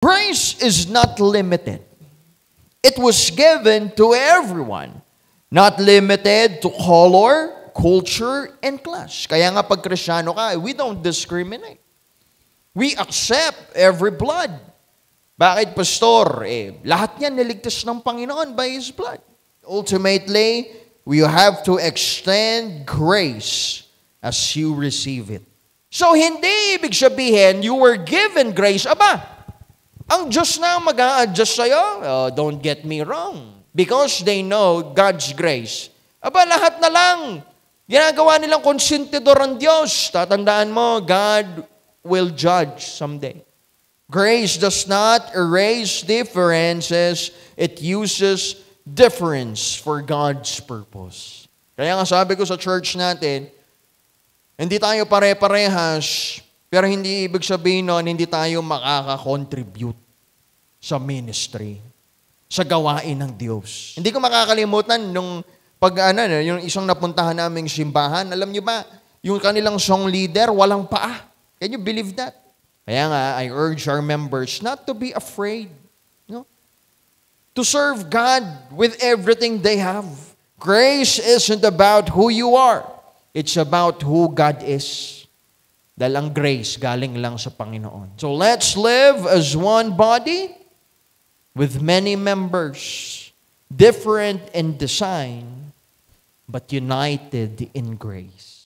Grace is not limited. It was given to everyone. Not limited to color, culture, and class. Kaya nga pag Kristiyano ka, we don't discriminate. We accept every blood. Bakit, Pastor? Lahat yan niligtas ng Panginoon by His blood. Ultimately, we have to extend grace as you receive it. So, hindi ibig sabihin, you were given grace. Aba, ang Diyos na mag-a-adjust sa'yo, don't get me wrong. Because they know God's grace. Aba, lahat na lang. Ginagawa nilang konsentidor ang Diyos. Tatandaan mo, God will judge someday. Grace does not erase differences. It uses difference for God's purpose. Kaya nga sabi ko sa church natin, hindi tayo pare-parehas, pero hindi ibig sabihin nun, hindi tayo makaka-contribute sa ministry, sa gawain ng Diyos. Hindi ko makakalimutan nung yung isang napuntahan naming simbahan, alam niyo ba, yung kanilang song leader, walang paa. Can you believe that? Kaya nga, I urge our members not to be afraid. To serve God with everything they have. Grace isn't about who you are. It's about who God is. Dahil ang grace galing lang sa Panginoon. So let's live as one body with many members, different in design, but united in grace.